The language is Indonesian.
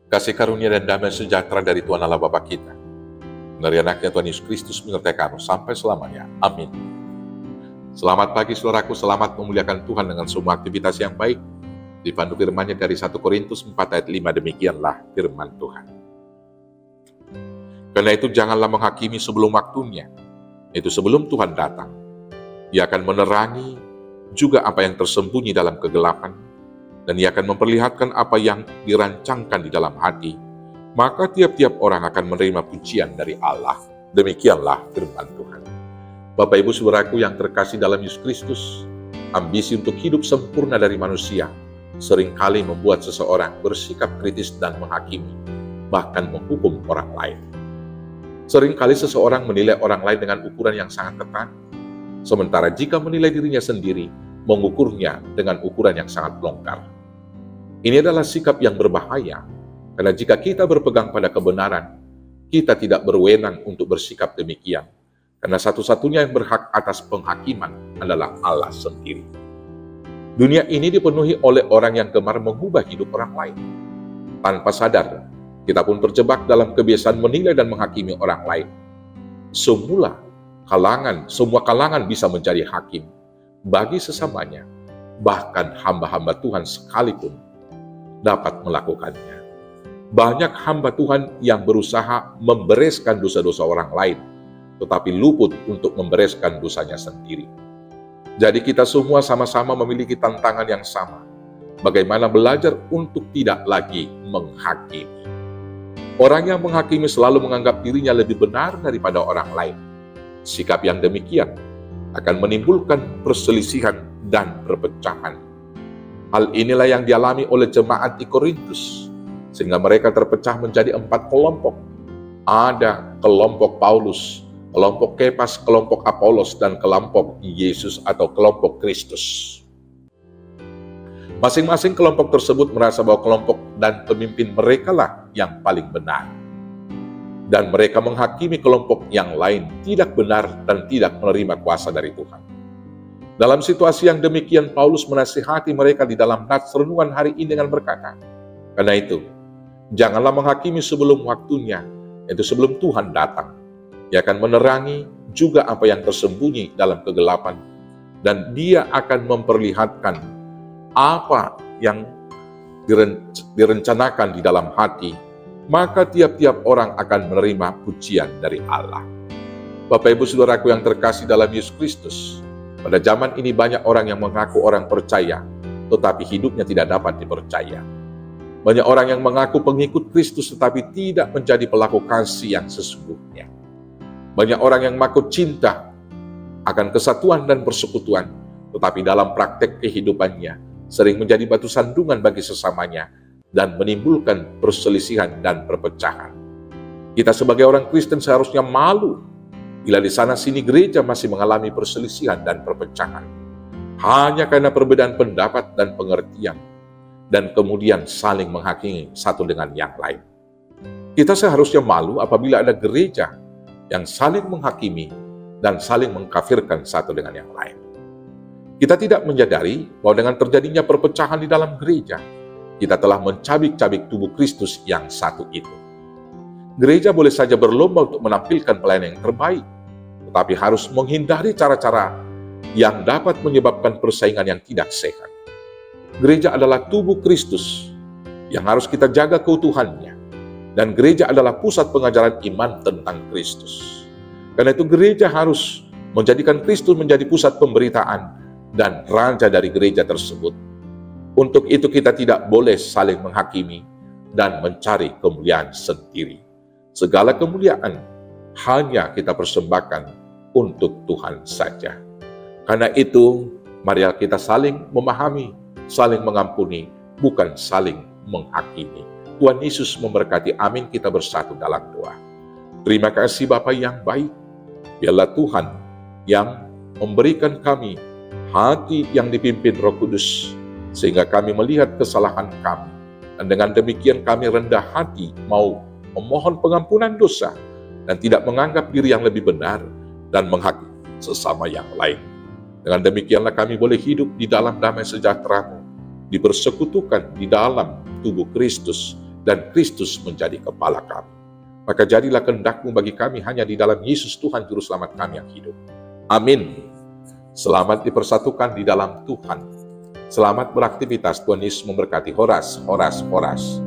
Kasih karunia dan damai sejahtera dari Tuhan Allah Bapa kita, dari anaknya Tuhan Yesus Kristus menyertai kamu sampai selamanya. Amin. Selamat pagi saudaraku, selamat memuliakan Tuhan dengan semua aktivitas yang baik. Dipandu firman-Nya dari 1 Korintus 4 ayat 5, demikianlah firman Tuhan. Karena itu janganlah menghakimi sebelum waktunya, itu sebelum Tuhan datang. Ia akan menerangi juga apa yang tersembunyi dalam kegelapan, dan Ia akan memperlihatkan apa yang dirancangkan di dalam hati. Maka tiap-tiap orang akan menerima pujian dari Allah. Demikianlah firman Tuhan. Bapak Ibu saudaraku yang terkasih dalam Yesus Kristus, ambisi untuk hidup sempurna dari manusia seringkali membuat seseorang bersikap kritis dan menghakimi, bahkan menghukum orang lain. Seringkali seseorang menilai orang lain dengan ukuran yang sangat ketat, sementara jika menilai dirinya sendiri, mengukurnya dengan ukuran yang sangat longgar. Ini adalah sikap yang berbahaya, karena jika kita berpegang pada kebenaran, kita tidak berwenang untuk bersikap demikian, karena satu-satunya yang berhak atas penghakiman adalah Allah sendiri. Dunia ini dipenuhi oleh orang yang gemar mengubah hidup orang lain. Tanpa sadar, kita pun terjebak dalam kebiasaan menilai dan menghakimi orang lain. Semua kalangan bisa menjadi hakim bagi sesamanya, bahkan hamba-hamba Tuhan sekalipun dapat melakukannya. Banyak hamba Tuhan yang berusaha membereskan dosa-dosa orang lain, tetapi luput untuk membereskan dosanya sendiri. Jadi kita semua sama-sama memiliki tantangan yang sama, bagaimana belajar untuk tidak lagi menghakimi. Orang yang menghakimi selalu menganggap dirinya lebih benar daripada orang lain. Sikap yang demikian akan menimbulkan perselisihan dan perpecahan. Hal inilah yang dialami oleh jemaat di Korintus, sehingga mereka terpecah menjadi 4 kelompok. Ada kelompok Paulus, kelompok Kefas, kelompok Apolos, dan kelompok Yesus atau kelompok Kristus. Masing-masing kelompok tersebut merasa bahwa kelompok dan pemimpin mereka lah yang paling benar. Dan mereka menghakimi kelompok yang lain tidak benar dan tidak menerima kuasa dari Tuhan. Dalam situasi yang demikian, Paulus menasihati mereka di dalam nats renungan hari ini dengan berkata, karena itu, janganlah menghakimi sebelum waktunya, yaitu sebelum Tuhan datang. Ia akan menerangi juga apa yang tersembunyi dalam kegelapan, dan Dia akan memperlihatkan apa yang direncanakan di dalam hati, maka tiap-tiap orang akan menerima pujian dari Allah. Bapak Ibu saudaraku yang terkasih dalam Yesus Kristus, pada zaman ini banyak orang yang mengaku orang percaya, tetapi hidupnya tidak dapat dipercaya. Banyak orang yang mengaku pengikut Kristus, tetapi tidak menjadi pelaku kasih yang sesungguhnya. Banyak orang yang mengaku cinta akan kesatuan dan persekutuan, tetapi dalam praktek kehidupannya sering menjadi batu sandungan bagi sesamanya dan menimbulkan perselisihan dan perpecahan. Kita sebagai orang Kristen seharusnya malu bila di sana-sini gereja masih mengalami perselisihan dan perpecahan, hanya karena perbedaan pendapat dan pengertian, dan kemudian saling menghakimi satu dengan yang lain. Kita seharusnya malu apabila ada gereja yang saling menghakimi dan saling mengkafirkan satu dengan yang lain. Kita tidak menyadari bahwa dengan terjadinya perpecahan di dalam gereja, kita telah mencabik-cabik tubuh Kristus yang satu itu. Gereja boleh saja berlomba untuk menampilkan pelayanan yang terbaik, tetapi harus menghindari cara-cara yang dapat menyebabkan persaingan yang tidak sehat. Gereja adalah tubuh Kristus yang harus kita jaga keutuhannya, dan gereja adalah pusat pengajaran iman tentang Kristus. Karena itu gereja harus menjadikan Kristus menjadi pusat pemberitaan dan raja dari gereja tersebut. Untuk itu kita tidak boleh saling menghakimi dan mencari kemuliaan sendiri. Segala kemuliaan hanya kita persembahkan untuk Tuhan saja. Karena itu, mari kita saling memahami, saling mengampuni, bukan saling menghakimi. Tuhan Yesus memberkati. Amin. Kita bersatu dalam doa. Terima kasih Bapa yang baik. Biarlah Tuhan yang memberikan kami hati yang dipimpin Roh Kudus, sehingga kami melihat kesalahan kami. Dan dengan demikian kami rendah hati mau memohon pengampunan dosa dan tidak menganggap diri yang lebih benar dan menghakimi sesama yang lain. Dengan demikianlah kami boleh hidup di dalam damai sejahtera-Mu, dipersekutukan di dalam tubuh Kristus, dan Kristus menjadi kepala kami. Maka jadilah kehendak-Mu bagi kami hanya di dalam Yesus Tuhan Juru Selamat kami yang hidup. Amin. Selamat dipersatukan di dalam Tuhan. Selamat beraktivitas. Tuhan Yesus memberkati. Horas, horas, horas.